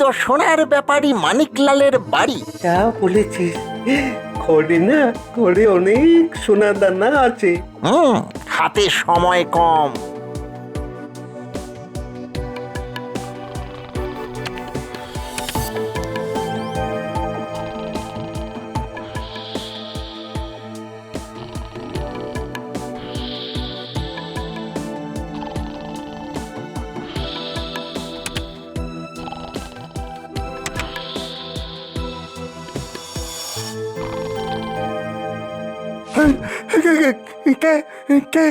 তো সোনার ব্যাপারী মানিকলালের বাড়ি। যা বলেছিস, ঘরে না, ঘরে অনেক সোনা দানা আছে। হাতে সময় কম। কে কে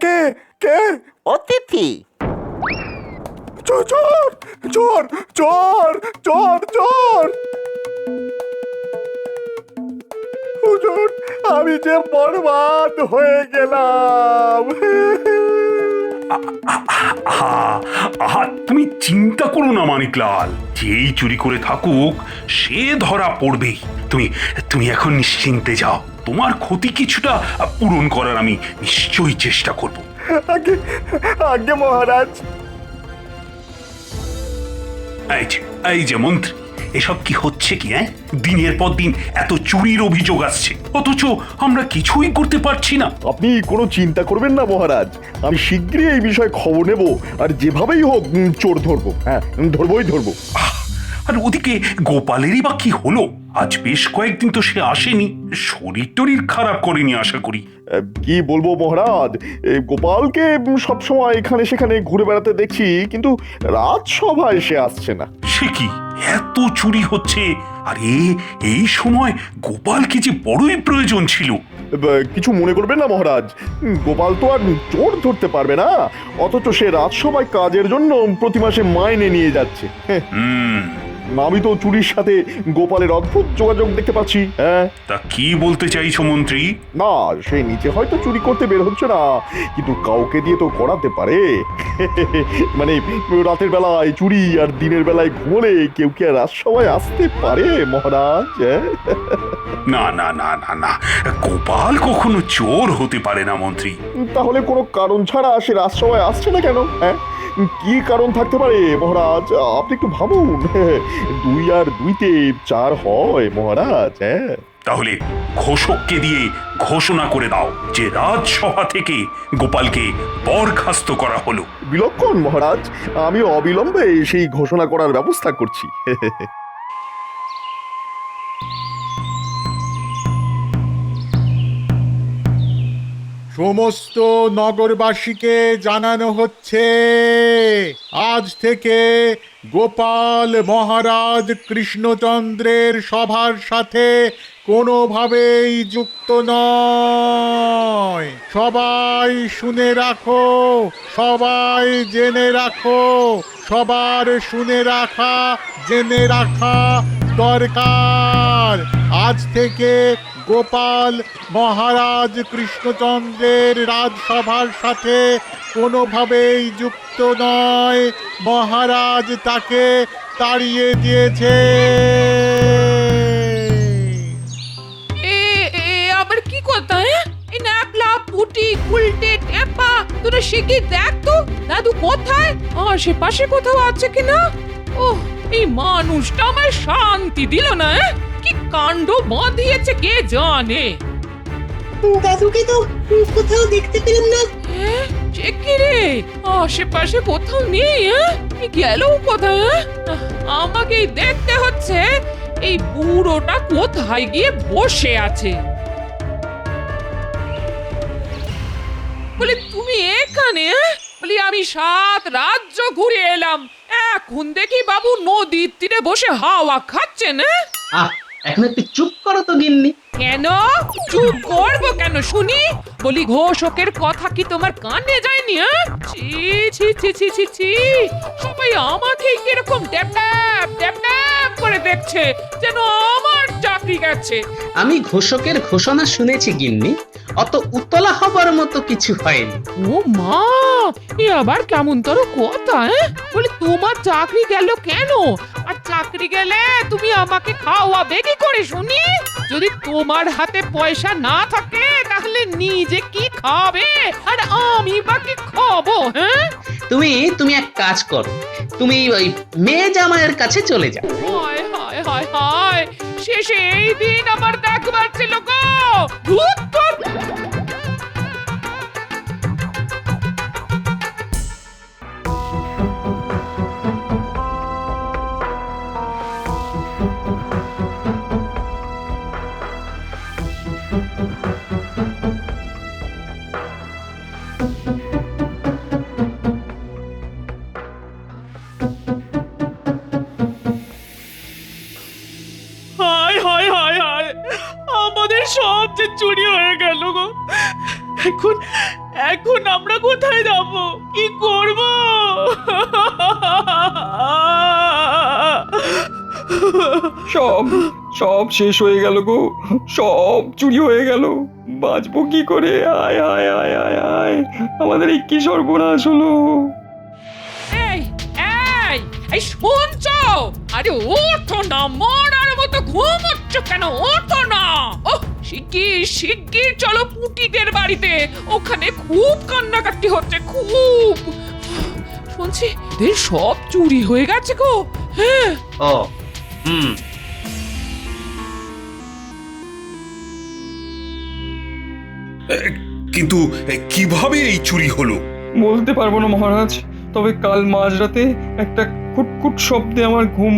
কে কে? অতিথি। চোর চোর চোর চোর চোর চোর! হুজুর, আমি যে বরবাদ হয়ে গেলাম। আহা, তুমি চিন্তা করো না মানিকলাল, যেই চুরি করে থাকুক সে ধরা পড়বেই। তুমি তুমি এখন নিশ্চিন্তে যাও, তোমার ক্ষতি কিছুটা পূরণ করার আমি নিশ্চয়ই চেষ্টা করব। আগে আগে মহারাজ। এই যে মন্ত্রী, এসব কি হচ্ছে কি? দিনের পর দিন এত চুরির অভিযোগ আসছে, অথচ আমরা কিছুই করতে পারছি না। আপনি কোনো চিন্তা করবেন না মহারাজ, আমি শীঘ্রই এই বিষয়ে খবর নেব, আর যেভাবেই হোক চোর ধরবো। হ্যাঁ, ধরবো। আর ওদিকে গোপালেরই বা কি হলো? আজ বেশ কয়েকদিন তো সে আসেনি, শরীর টরীর খারাপ করেনি আশা করি। কি বলবো মহারাজ, গোপালকে সবসময় এখানে সেখানে ঘুরে বেড়াতে দেখছি, কিন্তু রাজসভায় সে আসছে না। সে কি, এত চুরি হচ্ছে, আর এই সময় গোপালকে যে বড়ই প্রয়োজন ছিল। কিছু মনে করবেন না মহারাজ, গোপাল তো আর চোর ধরতে পারবে না, অথচ সে রাজসভায় কাজের জন্য প্রতি মাসে মাইনে নিয়ে যাচ্ছে। আমি তো চুরির সাথে গোপালের অদ্ভুত যোগাযোগ দেখতে পাচ্ছি। হ্যাঁ, তা কি বলতে চাইছো মন্ত্রী? না, সে নিচে হয়তো চুরি করতে বের হচ্ছে না, কিন্তু কাউকে দিয়ে তো করাতে পারে। মানে রাতের বেলায় চুরি আর দিনের বেলায় ঘুমোলে কেউ কি আর রাজসভায় আসতে পারে মহারাজ? না না না না না, গোপাল কখনো চোর হতে পারে না মন্ত্রী। তাহলে কোনো কারণ ছাড়া সে রাজসভায় আসছে না কেন? হ্যাঁ, কি কারণ থাকতে পারে মহারাজ? আপনি একটু ভাবুন। 2 আর 2 4 হয় মহারাজ। হ্যাঁ, তাহলে ঘোষককে দিয়ে ঘোষণা করে দাও যে রাজসভা থেকে গোপালকে বরখাস্ত করা হলো। বিলক্ষণ মহারাজ, আমি অবিলম্বে সেই ঘোষণা করার ব্যবস্থা করছি। সমস্ত নগরবাসীকে জানানো হচ্ছে, আজ থেকে গোপাল মহারাজ কৃষ্ণচন্দ্রের সভার সাথে কোনোভাবেই যুক্ত নয়। সবাই শুনে রাখো, সবাই জেনে রাখো, সবার শুনে রাখা জেনে রাখা দরকার। আজ থেকে গোপাল মহারাজ কৃষ্ণচন্দ্রের রাজসভার সাথে কোনোভাবেই যুক্ত নয়। মহারাজ তাকে তাড়িয়ে দিয়েছে। আবার কি কথা? এই ন্যাপলা পুটি উল্টে টেপা তোরা শিখে দেখ তো দাদু কোথায়, আশেপাশে কোথাও আছে কিনা। ওহ, এই মানুষটা আমার শান্তি দিল না। কি কাণ্ড বাঁধিয়েছে কে জানে। দাদুকে তো কোথাও দেখতে পেলাম না। সে কি রে, আশেপাশে কোথাও নেই। গেল কোথায়? আমাকেই দেখতে হচ্ছে এই বুড়োটা কোথায় গিয়ে বসে আছে। বলি তুমি এখানে? বলি আমি 7 রাজ্য ঘুরে এলাম, এখন দেখি বাবু নদীর তীরে বসে হাওয়া খাচ্ছেন। এখন একটু চুপ করো তো গিন্নি। কেন চুপ করবো কেন শুনি? বলি ঘোষকের কথা কি তোমার কানে যায়নি? ছি ছি ছি ছি ছি ছি, সবাই আমাকে কিরকম ড্যাপ ড্যাপ ড্যাপ ড্যাপ করে দেখছে, যেন আমার চাকরি গেছে। আমি ঘোষকের ঘোষণা শুনেছি গিন্নি, অত উতলা হবার মতো কিছু হয়নি। ও মা, এ আবার কেমন তোর কথা? বলি তোমার চাকরি গেল কেন? আর চাকরি গেলে তুমি আমাকে খাওয়াবে কি করে শুনি? যদি তোমার হাতে পয়সা না থাকে তাহলে নিজে কি খাবে আর আমি বা কি খাবো? হ্যাঁ, তুমি এক কাজ করো, তুমি ওই মেয়ে জামাইয়ের কাছে চলে যাও। হায় হায় হায় হায়, শেষে এই দিন আমার দেখবার ছিল গো। ধুৎ, ধুৎ। হায় হায় হায় হায়, আমাদের সব যে চুরি হয়ে গেল গো। এখন এখন আমরা কোথায় যাব, কি করব? সব সব শেষ হয়ে গেল গো, সব চুরি হয়ে গেল। বাঁচবো কি করে? আয় আয় আয় আয় আয়, আমাদের এই কি সর্বনাশ হলো। এই এই এই শুনছো? আরে ওঠো না, মরার মতো ঘুমোচ্ছ কেন? ওঠো না। ও শিগগির শিগগির চলো পুটিদের বাড়িতে, ওখানে খুব কান্নাকাটি হচ্ছে, খুব। শুনছি এদের সব চুরি হয়ে গেছে গো। হ্যাঁ, ও হুম, কিন্তু কিভাবে এই চুরি হলো? বলতে পারবো না মহারাজ, তবে কাল মাঝরাতে একটা খুটখুট শব্দে আমার ঘুম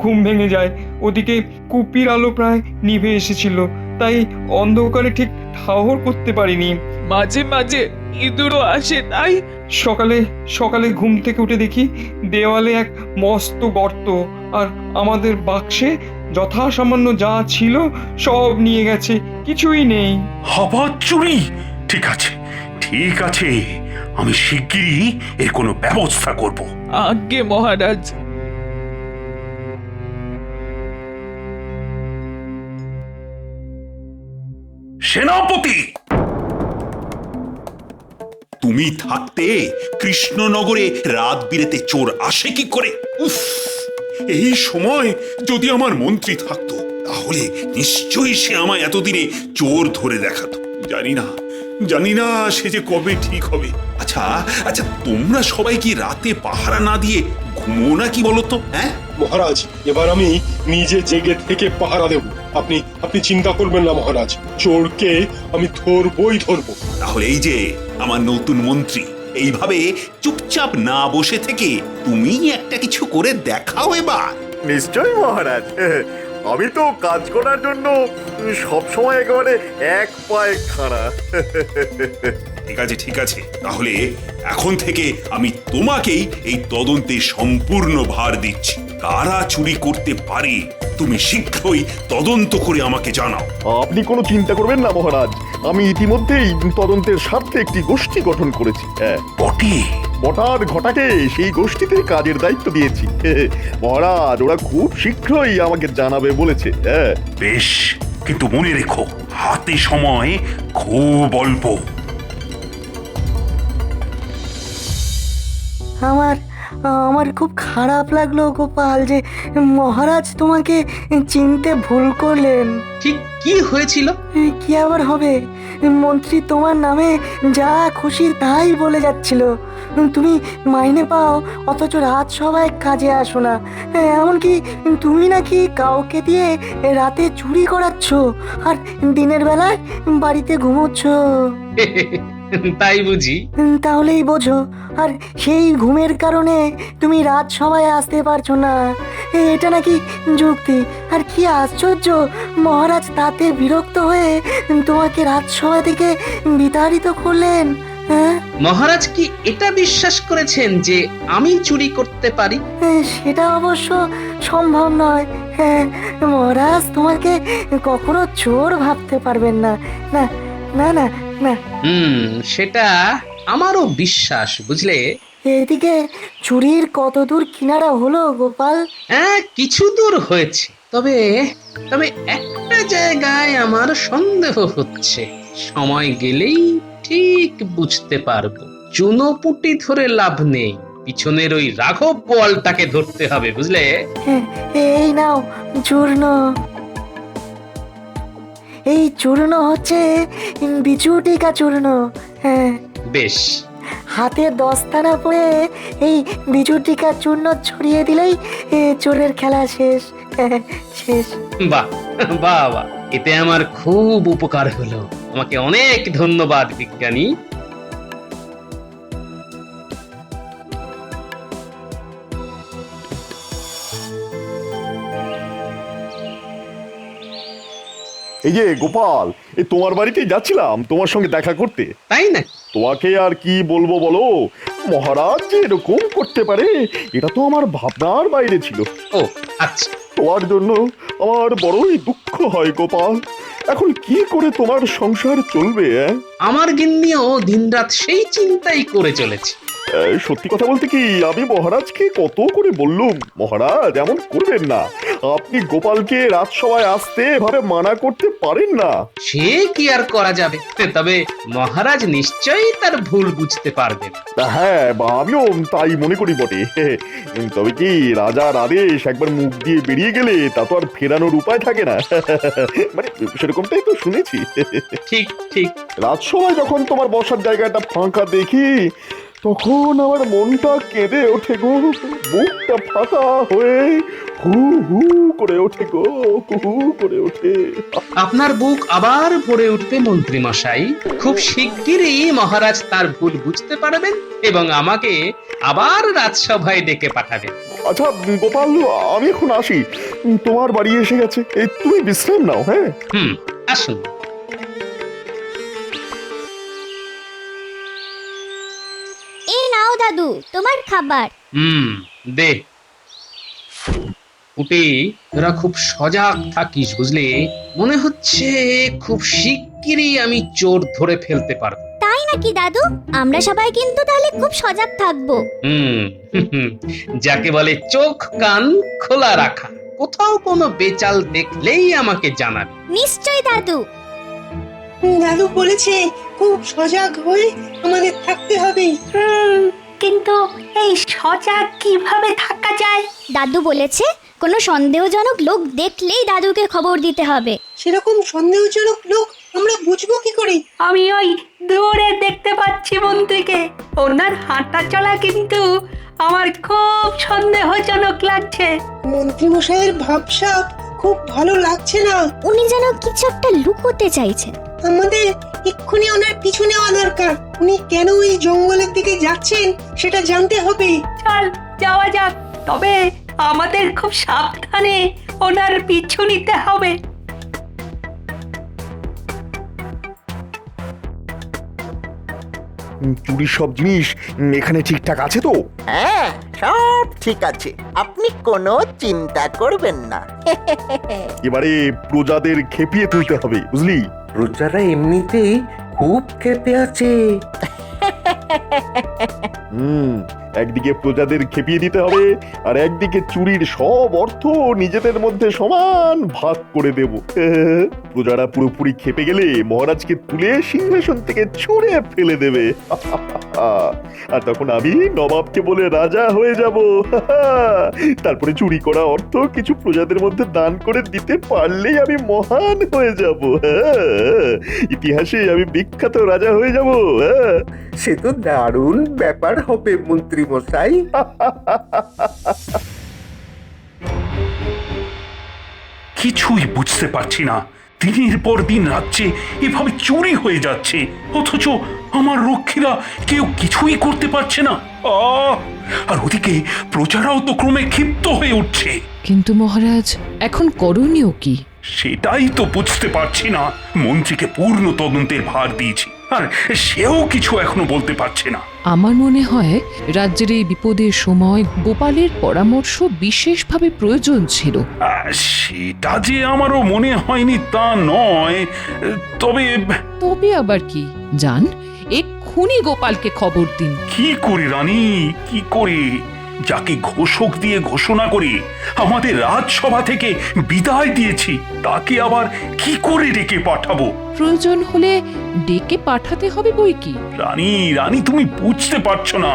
ঘুম ভেঙে যায়। ওদিকে কুপির আলো প্রায় নিভে এসেছিল, তাই অন্ধকারে ঠিক ঠাহর করতে পারিনি। মাঝে মাঝে ইঁদুরও আসে, তাই? সকালে সকালে ঘুম থেকে উঠে দেখি দেওয়ালে এক মস্ত গর্ত, আর আমাদের বাক্সে যথাসামান্য যা ছিল সব নিয়ে গেছে, কিছুই নেই। আবার চুরি? ঠিক আছে ঠিক আছে, আমি শিগগিরই এর কোনো ব্যবস্থা করব। আজ্ঞে মহারাজ। সেনাপতি, তুমি থাকতে কৃষ্ণনগরে রাত বিরেতে চোর আসে কি করে? উফ, এই সময় যদি আমার মন্ত্রী থাকতো তাহলে নিশ্চয়ই সে আমায় এতদিনে চোর ধরে দেখাতো। জানি না সে যে কবে ঠিক হবে। আচ্ছা আচ্ছা, তোমরা সবাই কি রাতে পাহারা না দিয়ে ঘুমো না কি বলতো? হ্যাঁ মহারাজ, এবার আমি নিজে জেগে থেকে পাহারা দেব। আপনি আপনি চিন্তা করবেন না মহারাজ, চোরকে আমি ধরবই ধরবো। তাহলে এই যে আমার নতুন মন্ত্রী, এইভাবে চুপচাপ না বসে থেকে তুমি একটা কিছু করে দেখাও এবার। নিশ্চয়ই মহারাজ, আমি তো কাজ করার জন্য সবসময় একেবারে এক পায়ে খাড়া। ঠিক আছে, তাহলে এখন থেকে আমি তোমাকেই এই তদন্তে সম্পূর্ণ ভার দিচ্ছি। কারা চুরি করতে পারে তুমি শীঘ্রই তদন্ত করে আমাকে জানাও। আপনি কোনো চিন্তা করবেন না মহারাজ, আমি ইতিমধ্যেই তদন্তের স্বার্থে একটি গোষ্ঠী গঠন করেছি। বটে, বটার ঘটাকে সেই গোষ্ঠীতে কাজের দায়িত্ব দিয়েছি। মহারাজ, ওরা খুব শীঘ্রই আমাকে জানাবে বলেছে। বেশ, কিন্তু মনে রেখো হাতে সময় খুব অল্প। আমার খুব খারাপ লাগলো গোপাল যে মহারাজ তোমাকে চিনতে ভুল করলেন। ঠিক কি হয়েছিল? কি আবার হবে, মন্ত্রী তোমার নামে যা খুশি তাই বলে যাচ্ছিল। তুমি মাইনে পাও অথচ রাত সবাই কাজে আসো না, এমনকি তুমি নাকি কাউকে দিয়ে রাতে চুরি করাচ্ছ আর দিনের বেলায় বাড়িতে ঘুমোচ্ছ। তাই বুঝি? তাহলেই বোঝো, আর সেই ঘুমের কারণে তুমি রাত সবাই আসতে পারছো না। এটা নাকি যুক্তি? আর কি আশ্চর্য, মহারাজ তাতে বিরক্ত হয়ে তোমাকে রাত সভা থেকে বিতাড়িত করলেন। মহারাজ কি এটা বিশ্বাস করেছেন যে আমি চুরি করতে পারি? সেটা অবশ্য সম্ভব নয়। মহারাজ তোমাকে কখনো চোর ভাবতে পারবেন না। না না না না, সেটা আমারও বিশ্বাস, বুঝলে। এদিকে চুরির কত দূর কিনারা হলো গোপাল? কিছু দূর হয়েছে, তবে তবে একটা জায়গায় আমার সন্দেহ হচ্ছে। সময় গেলেই ঠিক বুঝতে পারবো। চুনোপুটি ধরে লাভ নেই, পিছনের ওই রাঘব বোয়ালটাকে ধরতে হবে, বুঝলে। এই নাও চূর্ণ। এই চূর্ণ হচ্ছে বিচুটিকা চূর্ণ। হ্যাঁ, বেশ, হাতে 10 পরে এই বিচুটিকা চূর্ণ ছড়িয়ে দিলেই চোরের খেলা শেষ। শেষ। বাহ বাহ বাহ, এতে আমার খুব উপকার হলো। আমাকে অনেক ধন্যবাদ বিজ্ঞানী। এই যে গোপাল, এই তোমার বাড়িতেই যাচ্ছিলাম তোমার সঙ্গে দেখা করতে। তাই না? তোমাকে আর কি বলবো বলো, মহারাজ যে এরকম করতে পারে এটা তো আমার ভাবনার বাইরে ছিল। ও আচ্ছা, তোমার জন্য আমার বড়ই দুঃখ হয় গোপাল। এখন কি করে তোমার সংসার চলবে? আমার গিন্নিও দিনরাত সেই চিন্তাই করে চলেছে। সত্যি কথা বলতে কি, আমি মহারাজকে কত করে বললুম, মহারাজ এমন করবেন না, আপনি গোপালকে রাজসভায় আসতে এভাবে মানা করতে পারেন না। সে কি আর করা যাবে, তবে মহারাজ নিশ্চয়ই তার ভুল বুঝতে পারবেন। হ্যাঁ, আমিও তাই মনে করি বটে। তবে কি, রাজার আদেশ একবার মুখ দিয়ে বেরিয়ে গেলে তা তো আর ফেরানোর উপায় থাকে না। মানে সেরকমটাই তো শুনেছি। ঠিক ঠিক। রাজসভায় যখন তোমার বসার জায়গাটা ফাঁকা দেখি তখন আমার মনটা কেঁদে ওঠে গো, বুকটা ফাঁকা হয়ে হু হু করে ওঠে গো, হু হু করে ওঠে। আপনার বুক আবার ভরে উঠবে মন্ত্রী মশাই। খুব শিগগিরই মহারাজ তার ভুল বুঝতে পারবেন এবং আমাকে আবার রাজসভায় ডেকে পাঠাবেন। আচ্ছা গোপাল, আমি এখন আসি, তোমার বাড়ি এসে গেছে, এই তুমি বিশ্রাম নাও। হ্যাঁ, আসুন। এই নাও দাদু তোমার খাবার। দে। পুটি, তোরা খুব সজাগ থাকিস বুঝলি? মনে হচ্ছে খুব শিগগিরই আমি চোর ধরে ফেলতে পারবো। তাই নাকি দাদু? আমরা সবাই কিন্তু তাহলে খুব সজাগ থাকবো। যাকে বলে চোখ কান খোলা রাখা। কোথাও কোনো বেচাল দেখলেই আমাকে জানাবি। নিশ্চয়ই দাদু। দাদু বলেছে খুব সজাগ হয়ে আমাদের থাকতে হবে। কিন্তু এই সজাগ কিভাবে থাকা যায়? দাদু বলেছে কোনো সন্দেহজনক লোক দেখলেই দাদুকে খবর দিতে হবে। সেরকম সন্দেহজনক লোক আমরা বুঝবো কি করে? আমি ওই দূরে দেখতে পাচ্ছি মন্ত্রীকে, ওনার হাঁটা চলা কিন্তু আমার খুব সন্দেহজনক লাগছে। মন্ত্রী মশাইয়ের ভাবসাব খুব ভালো লাগছে না। উনি যেন কিছু একটা লুকোতে চাইছেন। আমাদের এক্ষুনি ওনার পিছু নেওয়া দরকার। উনি কেন এই জঙ্গলের দিকে যাচ্ছেন সেটা জানতে হবে। চল যাওয়া যাক, তবে আমাদের খুব সাবধানে ওনার পিছু নিতে হবে। চুরির সব জিনিস এখানে ঠিকঠাক আছে তো? হ্যাঁ, সব ঠিক আছে, আপনি কোনো চিন্তা করবেন না। এবারে প্রজাদের খেপিয়ে তুলতে হবে, বুঝলি? প্রজারা এমনিতেই খুব ক্ষেপে আছে। একদিকে প্রজাদের খেপিয়ে দিতে হবে আর একদিকে চুরির সব অর্থ নিজেদের মধ্যে সমান ভাগ করে দেব। প্রজারা পুরোপুরি খেপে গেলে মহারাজকে তুলে সিংহাসন থেকে ছুঁড়ে ফেলে দেবে। আর তখন আমি নবাবকে বলে রাজা হয়ে যাব। তারপরে চুরি করা অর্থ কিছু প্রজাদের মধ্যে দান করে দিতে পারলেই আমি মহান হয়ে যাব। ইতিহাসে আমি বিখ্যাত রাজা হয়ে যাব। সে তো দারুণ ব্যাপার হবে মন্ত্রী মশাই। কিছুই বুঝতে পারছি না, দিনের পর দিন রাজ্যে এভাবে চুরি হয়ে যাচ্ছে, অথচ আমার রক্ষীরা কেউ কিছুই করতে পারছে না। আর ওদিকে প্রজারাও তো ক্রমে ক্ষিপ্ত হয়ে উঠছে। কিন্তু মহারাজ, এখন করণীয় কি? সেটাই তো বুঝতে পারছি না। মন্ত্রীকে পূর্ণ তদন্তের ভার দিয়েছি, আর সেও কিছু এখনো বলতে পারছে না। আমার মনে হয় রাজ্যের এই বিপদের সময় গোপালের পরামর্শ বিশেষভাবে প্রয়োজন ছিল। সেটা যে আমারও মনে হয়নি তা নয়, তবে তবে আবার কি? যান, এক্ষুনি গোপালকে খবর দিন। কি করে রানী, কি করে? যাকে ঘোষক দিয়ে ঘোষণা করে আমাদের রাজসভা থেকে বিদায় দিয়েছি, তাকে আবার কি করে ডেকে পাঠাবো? প্রয়োজন হলে ডেকে পাঠাতে হবে বই কি। রানী, রানী তুমি বুঝতে পারছো না,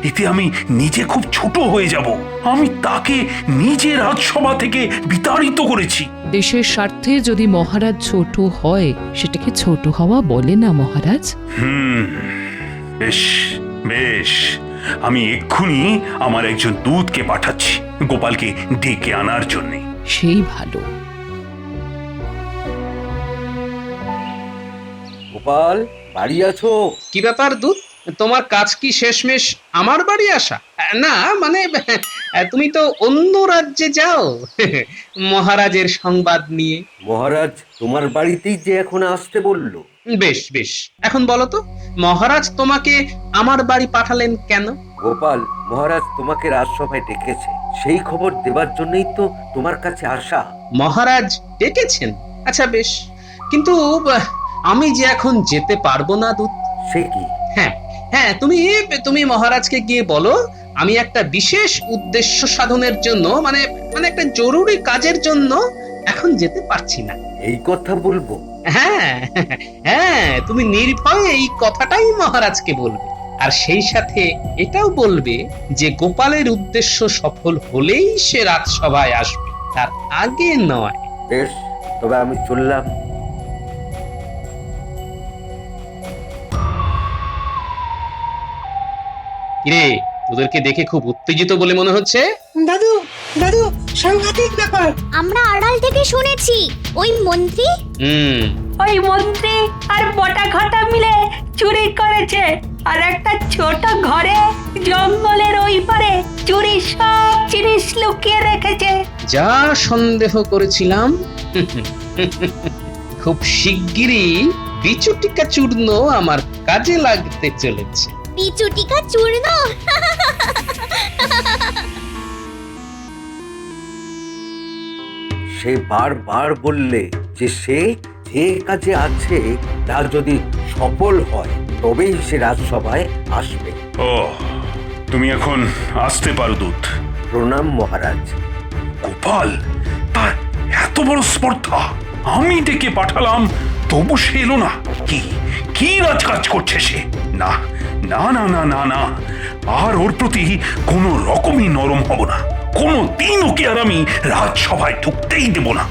এতে আমি নিজে খুব ছোট হয়ে যাব। আমি তাকে নিজে রাজসভা থেকে বিতাড়িত করেছি। দেশের স্বার্থে যদি মহারাজ ছোট হয় সেটাকে ছোট হওয়া বলে না মহারাজ। বেশ বেশ, আমি এক্ষুনি আমার একজন দূতকে পাঠাচ্ছি গোপালকে ডেকে আনার জন্য। সেই ভালো। গোপাল, বাড়ি আছো? কি ব্যাপার দূত, তোমার কাজ কি শেষমেশ আমার বাড়ি আসা? না মানে তুমি তো অন্য রাজ্যে যাও মহারাজের সংবাদ নিয়ে। মহারাজ তোমার বাড়িতেই যে এখন আসতে বললো। বেশ বেশ, এখন বলো তো মহারাজ তোমাকে আমার বাড়ি পাঠালেন কেন? গোপাল, মহারাজ তোমাকে রাজসভায় ডেকেছে, সেই খবর দেবার জন্যই তো তোমার কাছে আসা। মহারাজ ডেকেছেন? আচ্ছা বেশ, কিন্তু আমি যে এখন যেতে পারবো না দূত। সে কি? হ্যাঁ হ্যাঁ, তুমি মহারাজকে গিয়ে বলো আমি একটা বিশেষ উদ্দেশ্য সাধনের জন্য মানে মানে একটা জরুরি কাজের জন্য এখন যেতে পারছি না। এই কথা বলবো? হ্যাঁ হ্যাঁ, তুমি নির্ভয়ে এই কথাটাই মহারাজকে বলবে, আর সেই সাথে এটাও বলবে যে গোপালের উদ্দেশ্য সফল হলেই সে রাজসভায় আসবে, তার আগে নয়। বেশ, তবে আমি চললাম। কিরে, তোদেরকে দেখে খুব উত্তেজিত বলে মনে হচ্ছে। দাদু দাদু, সাংঘাতিক ব্যাপার। আমরা আড়াল থেকে শুনেছি ওই মন্ত্রী ওই মন্ত্রী আর বটা ঘটা মিলে চুরি করেছে, আর একটা ছোট ঘরে জঙ্গলের ওই পারে চুরি সব জিনিস লুকিয়ে রেখেছে। যা সন্দেহ করেছিলাম খুব শিগগিরই বিচুটিকা চূর্ণ আমার কাজে লাগতে চলেছে। পিচুটিকা চূর্ণ? সে বারবার বললে যে সে যে কাজে আছে তা যদি সফল হয় তবেই সে রাজসভায় আসবে। ও, তুমি এখন আসতে পারো দূত। প্রণাম মহারাজ। গোপাল, তার এত বড় স্পর্ধা! আমি ডেকে পাঠালাম তবু সে এলো না। কি কি রাজকাজ করছে সে? না না না না না না, আর ওর প্রতি কোনো রকমই নরম হব না। কোনো দিন ওকে আর আমি রাজসভায় ঢুকতেই দেব না।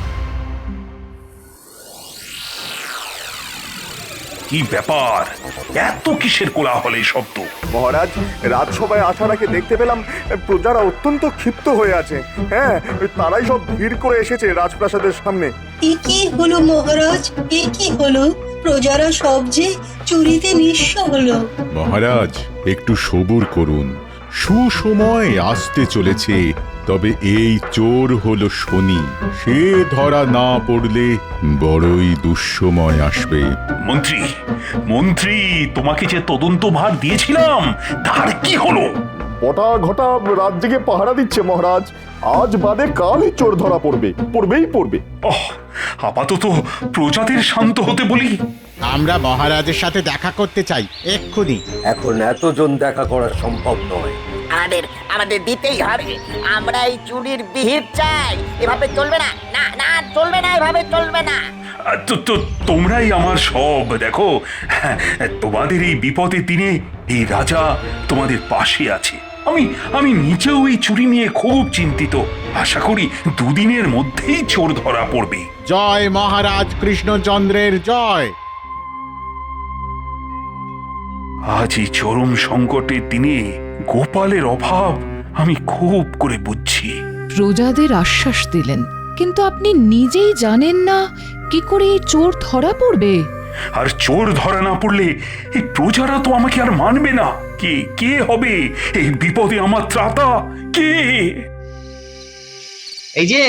কি ব্যাপার, এত কিসের কোলাহলে শব্দ? মহারাজ, রাজসভায় আসার আগে দেখতে পেলাম প্রজারা অত্যন্ত ক্ষিপ্ত হয়ে আছে। হ্যাঁ, তারাই সব ভিড় করে এসেছে রাজপ্রাসাদের সামনে। এ কি হলো মহারাজ, এ কি হলো? প্রজারা সব যে চুরিতে নিঃস্ব হলো। মহারাজ, একটু সবুর করুন, সুসময় আসতে চলেছে। তবে এই চোর হলো শনি, সে ধরা না পড়লে বড়ই দুঃসময় আসবে। মন্ত্রী, মন্ত্রী, তোমাকে যে তদন্ত ভার দিয়েছিলাম তার কি হলো? বটা ঘটা রাত জেগে পাহারা দিচ্ছে মহারাজ। আজ বাদে কালই চোর ধরা পড়বে, পড়বেই পড়বে। আপাতত প্রজাদের শান্ত হতে বলি। আমরা মহারাজের সাথে দেখা করতে চাই এক্ষুনি। এখন এতজন দেখা করা সম্ভব নয়। আমাদের দিতেই হবে। আমরা এই চুরির বিহিত চাই। এভাবে চলবে না, না না চলবে না, এভাবে চলবে না। তো তোমরাই আমার সব। দেখো, তোমাদের এই বিপদের দিনে এই রাজা তোমাদের পাশে আছে। আমি নিজেও এই চুরি নিয়ে খুব চিন্তিত। আশা করি দুদিনের মধ্যেই চোর ধরা পড়বে। জয় মহারাজ কৃষ্ণচন্দ্রের জয়। আজ এই চরম সংকটের দিনে গোপালের অভাব আমি খুব করে বুঝছি। প্রজাদের আশ্বাস দিলেন, কিন্তু আপনি নিজেই জানেন না কি করে এই চোর ধরা পড়বে। আর চোর ধরা না পড়লে এই প্রজারা তো আমাকে আর মানবে না। কে হবে এই বিপদে আমার ত্রাতা? কে? এই যে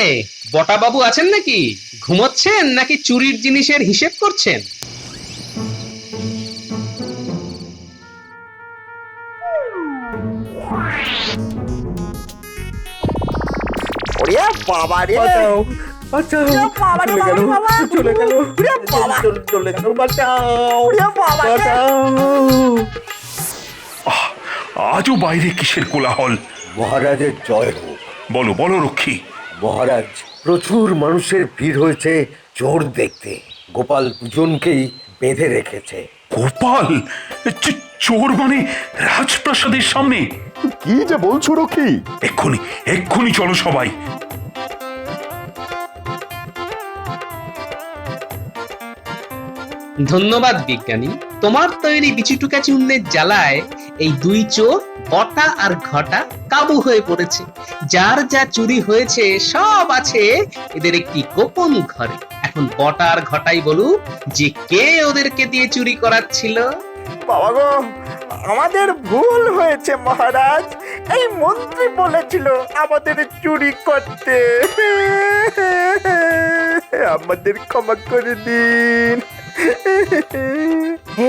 বটা বাবু আছেন নাকি? ঘুমোচ্ছেন নাকি চুরির জিনিসের হিসেব করছেন? ওরে বাবা রে, বাঁচাও, চলে গেল, চলে গেল, চলে গেল, বাঁচাও, বাঁচাও। আজও বাইরে কিসের কোলাহল? মহারাজের জয় হোক। বলো বলো রক্ষী। মহারাজ, প্রচুর মানুষের ভিড় হয়েছে চোর দেখতে। গোপাল দুজনকেই বেঁধে রেখেছে। গোপাল? চোর মানে রাজপ্রাসাদের সামনে? কি যে বলছো রকি? এক্ষুনি এক্ষুনি চলো সবাই। ধন্যবাদ বিজ্ঞানী, তোমার তৈরি বিচুটুকা চূর্ণের জ্বালায় এই দুই চোর বটা আর ঘটা কাবু হয়ে পড়েছে। যার যা চুরি হয়েছে সব আছে এদের একটি গোপন ঘরে। এখন বটা আর ঘটাই বলুক যে কে ওদেরকে দিয়ে চুরি করাচ্ছিল। বাবা গো, আমাদের ভুল হয়েছে মহারাজ। এই মন্ত্রী বলেছিল আমাদের চুরি করতে। আমাদের ক্ষমা করে দিন।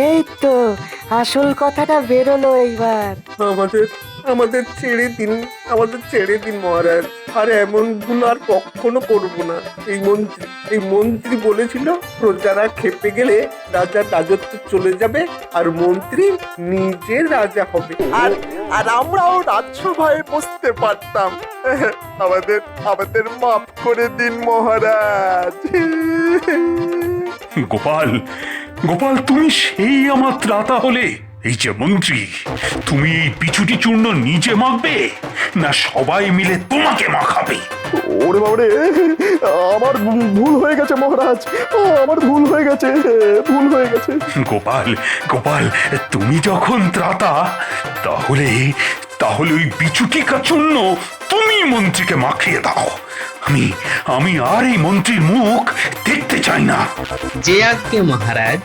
এই তো আসল কথাটা বেরোলো এইবার। আমাদের আমাদের ছেড়ে দিন, আমাদের ছেড়ে দিন মহারাজ। আর এমন ভুল আর কখনো করব না। এই মন্ত্রী বলেছিল প্রজারা খেপে গেলে রাজার রাজত্ব চলে যাবে আর মন্ত্রী নিজে রাজা হবে, আর আর আমরাও রাজসভায় বসতে পারতাম। আমাদের আমাদের মাফ করে দিন মহারাজ। গোপাল, গোপাল, তুমি সেই আমার ত্রাতা হলে। এই যে মন্ত্রী, তুমি এই বিচুটি চূর্ণ নিজে মাখবে না সবাই মিলে তোমাকে মাখাবে? ওরে বাবারে, আমার ভুল হয়ে গেছে মহারাজ, আমার ভুল হয়ে গেছে, ভুল হয়ে গেছে। গোপাল, গোপাল, তুমি যখন ত্রাতা তাহলে তাহলে ওই বিচুটিকা চূর্ণ তুমি মন্ত্রীকে মাখিয়ে দাও। আমি আর এই মন্ত্রীর মুখ দেখতে চাই না। যে আজ্ঞে মহারাজ।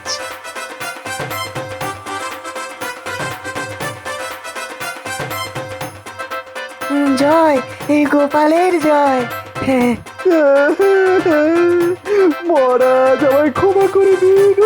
জয়, এই গোপালের জয়। মহারাজ আমায় ক্ষমা করে দিন।